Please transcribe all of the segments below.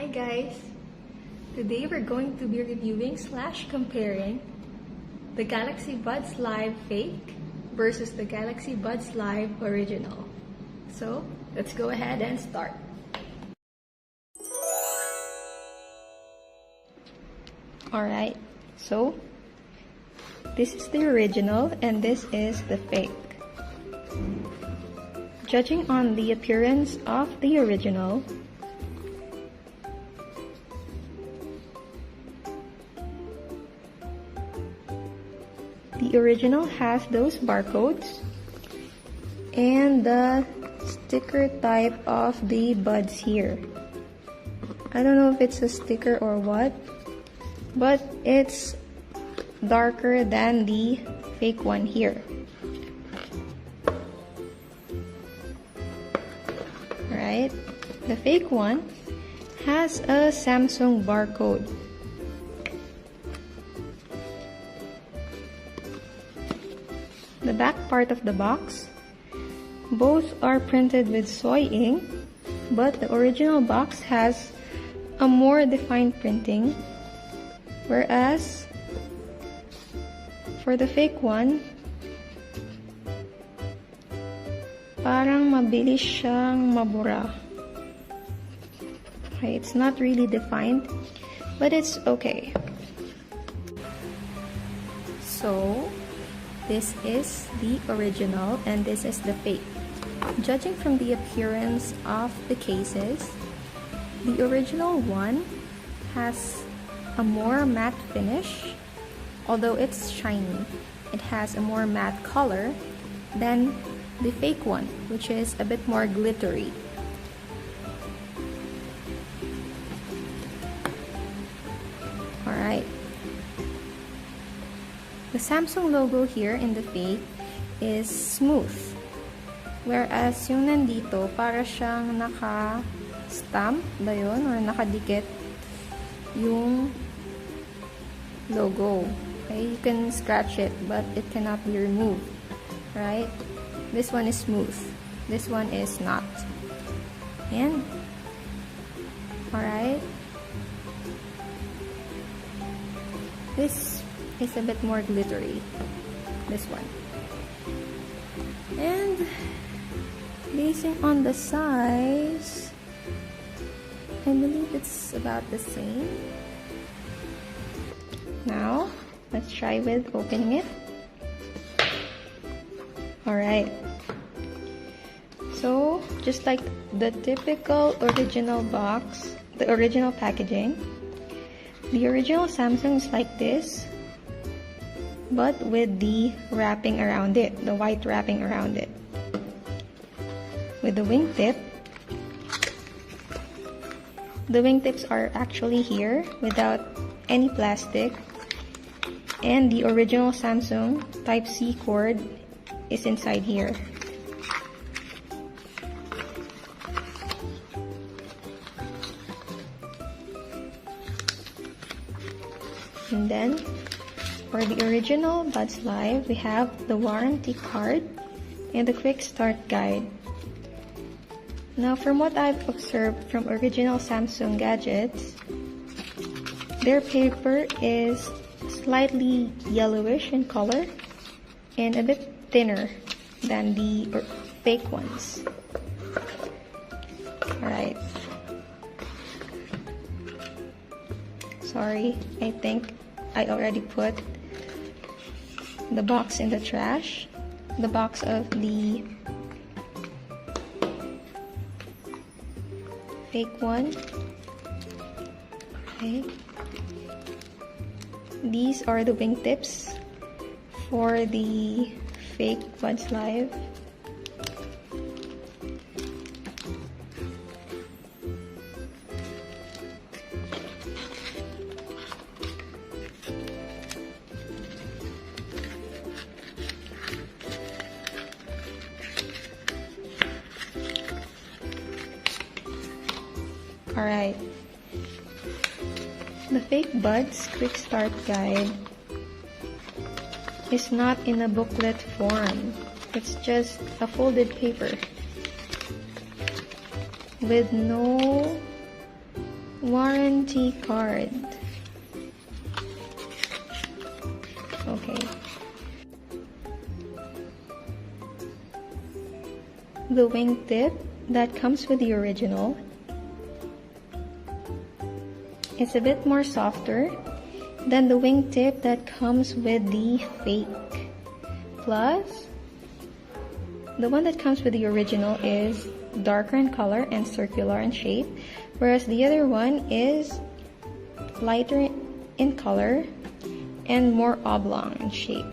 Hi guys! Today we're going to be reviewing / comparing the Galaxy Buds Live Fake versus the Galaxy Buds Live Original. So, let's go ahead and start. Alright, so this is the original and this is the fake. Judging on the appearance of the original, the original has those barcodes and the sticker type of the buds here. I don't know if it's a sticker or what, but it's darker than the fake one here. Alright, the fake one has a Samsung barcode. The back part of the box, both are printed with soy ink, but the original box has a more defined printing, whereas for the fake one, parang mabilis siyang mabura. Okay, it's not really defined, but it's okay. So, this is the original and this is the fake. Judging from the appearance of the cases, the original one has a more matte finish, although it's shiny. It has a more matte color than the fake one, which is a bit more glittery. Alright. The Samsung logo here in the fake is smooth, whereas yung nandito para siyang naka-stamp ba yun or nakadikit yung logo. Okay, you can scratch it but it cannot be removed, right? This one is smooth, this one is not. And alright, this is a bit more glittery, this one. And basing on the size, I believe it's about the same. Now, let's try with opening it. Alright, so just like the typical original box, the original packaging, the original Samsung is like this, but with the wrapping around it, the white wrapping around it. With the wingtip, the wingtips are actually here without any plastic, and the original Samsung Type-C cord is inside here. And then, for the original Buds Live, we have the warranty card and the quick start guide. Now, from what I've observed from original Samsung gadgets, their paper is slightly yellowish in color and a bit thinner than the fake ones. Alright. Sorry, I think I already put the box in the trash. The box of the fake one. Okay. These are the wingtips for the fake Buds Live. Alright, the fake Buds quick start guide is not in a booklet form. It's just a folded paper with no 1, warranty card. Okay. The wingtip that comes with the original is a bit more softer than the wingtip that comes with the fake. Plus, the one that comes with the original is darker in color and circular in shape, whereas the other one is lighter in color and more oblong in shape.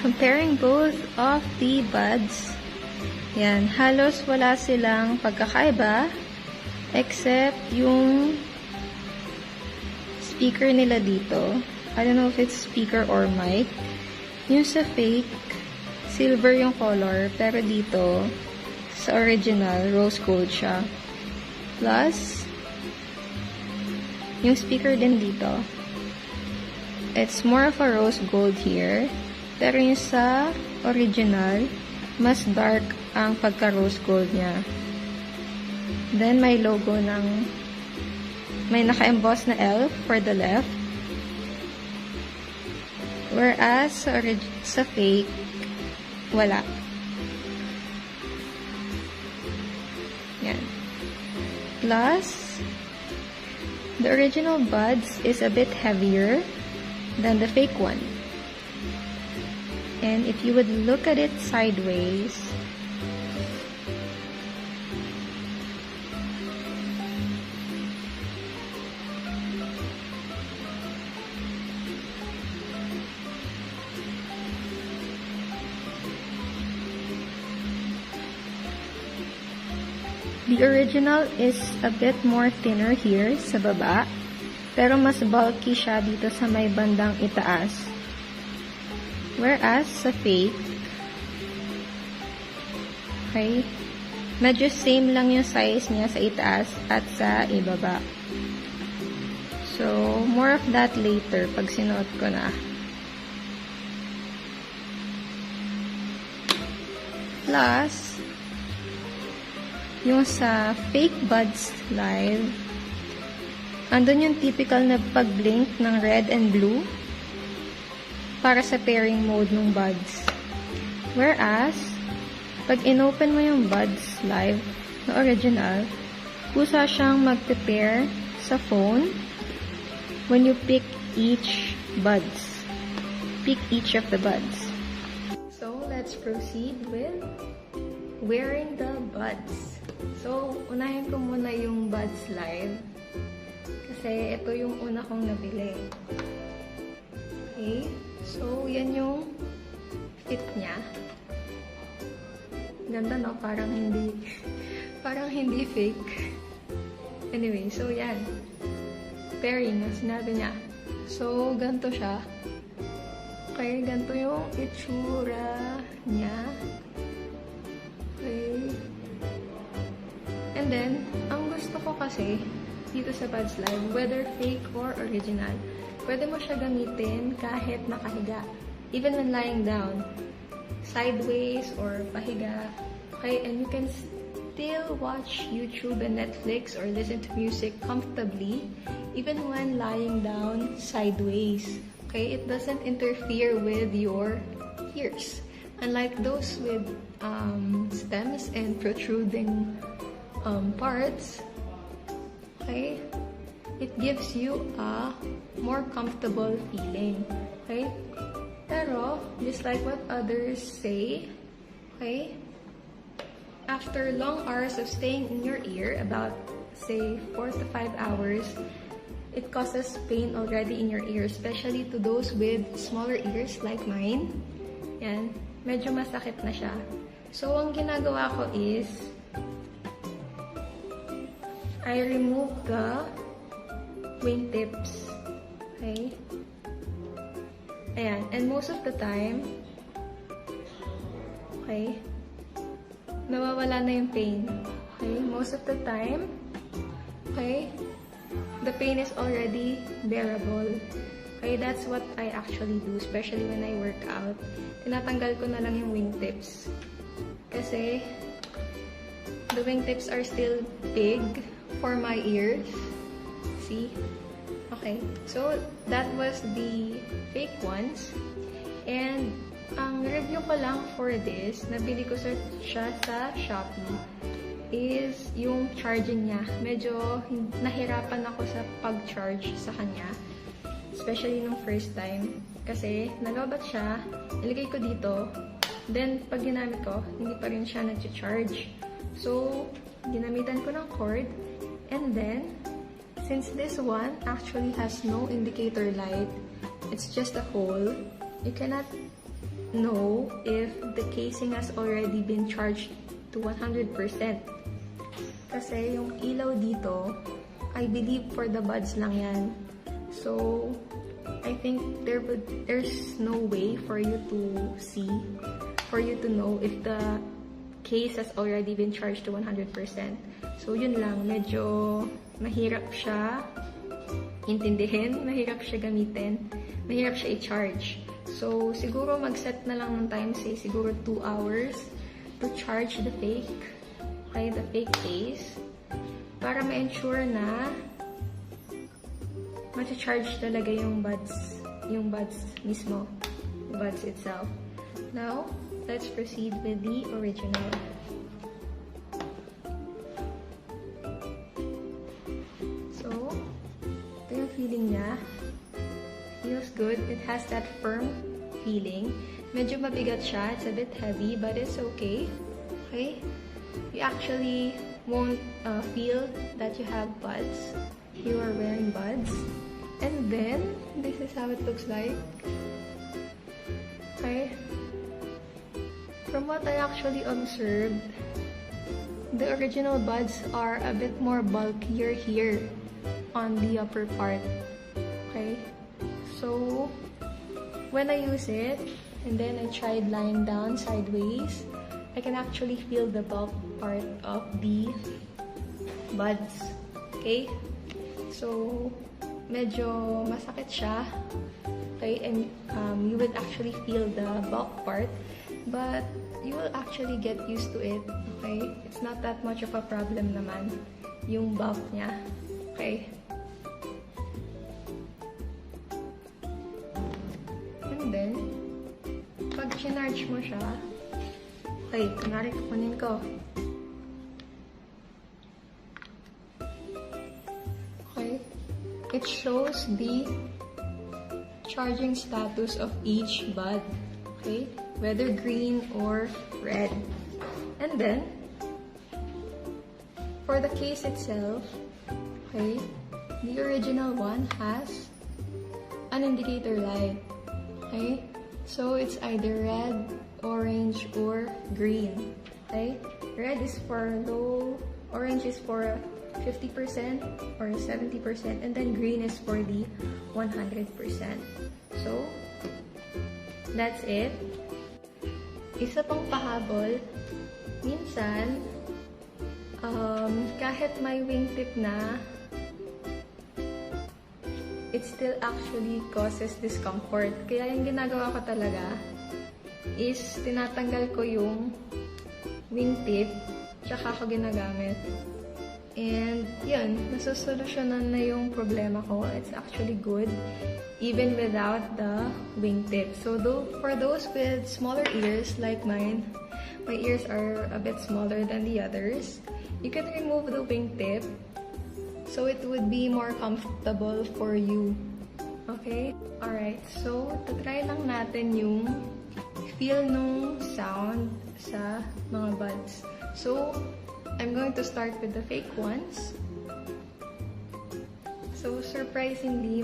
Comparing both of the buds, yan, halos wala silang pagkakaiba except yung speaker nila dito. I don't know if it's speaker or mic. Yung sa fake, silver yung color, pero dito, sa original, rose gold siya. Plus, yung speaker din dito, it's more of a rose gold here. Pero yung sa original, mas dark ang pagka-rose gold niya. Then, may logo ng, may naka-emboss na L for the left. Whereas, sa fake, wala. Yan. Plus, the original buds is a bit heavier than the fake one. And if you would look at it sideways, the original is a bit more thinner here sa baba, pero mas bulky siya dito sa may bandang itaas. Whereas, sa fake, okay, medyo same lang yung size niya sa itaas at sa ibaba. So, more of that later pag sinuot ko na. Plus, yung sa fake buds live, andun yung typical na pag-blink ng red and blue para sa pairing mode ng buds. Whereas, pag inopen mo yung buds live na original, kusa siyang mag-pair sa phone when you pick each buds. Pick each of the buds. So, let's proceed with wearing the buds. So, unahin ko muna yung buds live kasi ito yung una kong nabili. Okay? So, yan yung fit niya. Ganda, no? Parang hindi fake. Anyway, so yan. Pairing, na sinabi niya. So, ganito siya. Okay, ganito yung itsura niya. Okay. And then, ang gusto ko kasi, dito sa Buds Live, whether fake or original, pwede mo siya gamitin kahit nakahiga. Even when lying down. Sideways or pahiga. Okay, and you can still watch YouTube and Netflix or listen to music comfortably even when lying down sideways. Okay, it doesn't interfere with your ears. Unlike those with stems and protruding parts, okay, it gives you a more comfortable feeling, okay? Pero, just like what others say, okay, after long hours of staying in your ear, about, say, 4 to 5 hours, it causes pain already in your ear, especially to those with smaller ears like mine. Yan, medyo masakit na siya. So, ang ginagawa ko is, I remove the wingtips. Okay? Ayan. And most of the time, okay, nawawala na yung pain. Okay? Most of the time, okay, the pain is already bearable. Okay? That's what I actually do, especially when I work out. Tinatanggal ko na lang yung wingtips. Kasi, the wingtips are still big for my ears. See? Okay, so that was the fake ones. And ang review ko lang for this, nabili ko siya sa Shopee, is yung charging niya. Medyo nahirapan ako sa pag-charge sa kanya. Especially nung first time. Kasi nalobat siya, nilagay ko dito, then pag ginamit ko, hindi pa rin siya nag-charge. So, ginamitan ko ng cord, and then, since this one actually has no indicator light, it's just a hole, you cannot know if the casing has already been charged to 100%. Kasi yung ilaw dito, I believe for the buds lang yan. So, I think there's no way for you to see, for you to know if the case has already been charged to 100%. So, yun lang. Medyo mahirap siya intindihin, mahirap siya gamitin, mahirap siya i-charge. So, siguro mag-set na lang ng time, say, siguro 2 hours to charge the fake, okay, the fake case, para ma-ensure na ma-charge talaga yung buds mismo, the buds itself. Now, let's proceed with the original. So, ito yung feeling niya. Feels good. It has that firm feeling. Medyo mabigat siya. It's a bit heavy, but it's okay. Okay? You actually won't feel that you have buds. You are wearing buds. And then, this is how it looks like. Okay? From what I actually observed, the original buds are a bit more bulkier here on the upper part. Okay? So, when I use it, and then I tried lying down sideways, I can actually feel the bulk part of the buds. Okay? So, medyo masakit siya. Okay? And you would actually feel the bulk part, but you will actually get used to it. Okay? It's not that much of a problem naman, yung bulk niya. Okay? And then, pag chinarge mo siya, okay, kunwari kukunin ko. Okay, it shows the charging status of each bud. Okay, whether green or red. And then, for the case itself, okay, the original one has an indicator light. Okay, so it's either red, orange, or green. Okay, red is for low, orange is for 50% or 70%, and then green is for the 100%. So, that's it. Isa pang pahabol, minsan, kahit may wingtip na, it still actually causes discomfort. Kaya yung ginagawa ko talaga is tinatanggal ko yung wingtip, tsaka ako ginagamit. And yun, nasusolusyonan na yung problema ko. It's actually good even without the wingtip. So for those with smaller ears like mine, my ears are a bit smaller than the others, you can remove the wingtip so it would be more comfortable for you. Okay? Alright, so tatry lang natin yung feel nung sound sa mga buds. So, I'm going to start with the fake ones. So, surprisingly,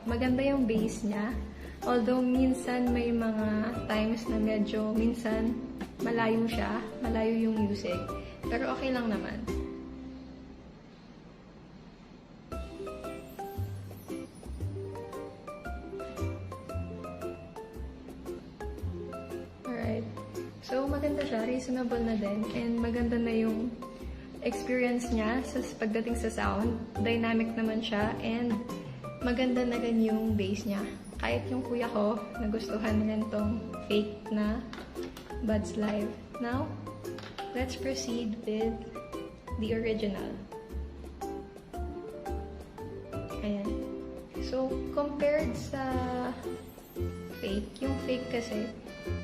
maganda yung bass niya. Although, minsan may mga times na medyo, minsan malayo siya, malayo yung music. Pero okay lang naman. So, maganda siya. Reasonable na din. And maganda na yung experience niya pagdating sa sound. Dynamic naman siya. And maganda na rin yung bass niya. Kahit yung kuya ko, nagustuhan rin tong fake na Buds Live. Now, let's proceed with the original. Ayan. So, compared sa fake, yung fake kasi,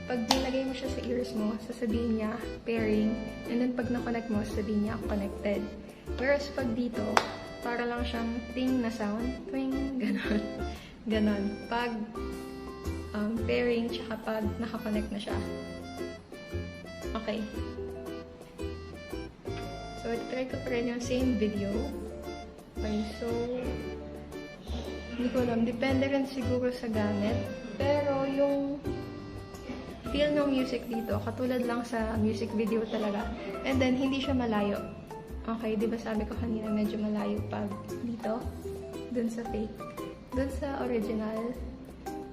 pag nilagay mo siya sa ears mo, sasabihin niya pairing, and then pag na-connect mo, sasabihin niya connected. Whereas pag dito, para lang siyang ting na sound, twing, ganon. Ganon. Pag pairing, tsaka pag naka-connect na siya. Okay. So, try ko pa rin yung same video. Okay, so, hindi ko alam. Depende rin siguro sa gamit. Pero, yung feel ng music dito, katulad lang sa music video talaga. And then, hindi siya malayo. Okay, di ba sabi ko kanina medyo malayo pag dito? Dun sa fake. Dun sa original,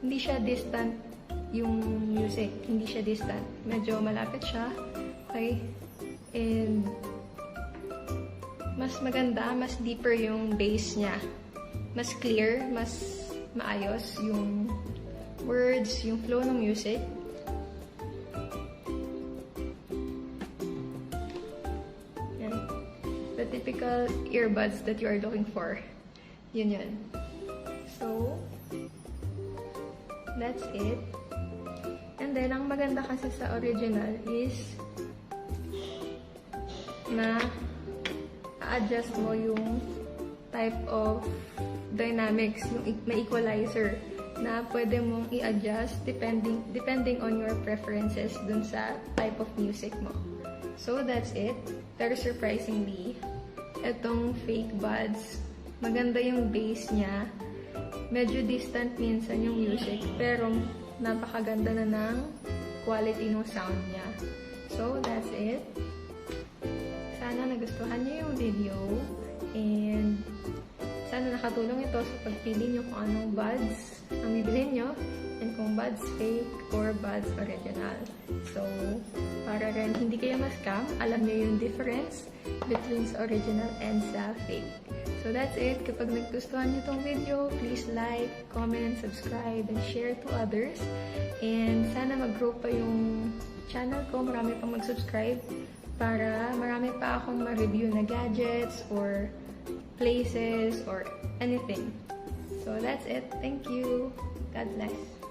hindi siya distant yung music. Hindi siya distant. Medyo malapit siya. Okay? And, mas maganda, mas deeper yung bass niya. Mas clear, mas maayos yung words, yung flow ng music. Yan. The typical earbuds that you are looking for. Yun yun. So, that's it. And then, ang maganda kasi sa original is na adjust mo yung type of dynamics, yung may equalizer na pwede mong i-adjust depending on your preferences dun sa type of music mo. So, that's it. Pero surprisingly, itong fake buds, maganda yung bass niya. Medyo distant minsan yung music, pero napakaganda na ng quality ng sound niya. So, that's it. Sana nagustuhan niyo yung video and sana nakatulong ito sa pagpili niyo kung anong buds ang bibilhin niyo and kung buds fake or buds original. So, para rin hindi kayo ma-scam, alam niyo yung difference between sa original and sa fake. So, that's it. Kapag nagustuhan niyo itong video, please like, comment, subscribe, and share to others. And sana mag-grow pa yung channel ko, marami pang mag-subscribe para marami pa akong ma-review na gadgets or places or anything. So, that's it. Thank you. God bless.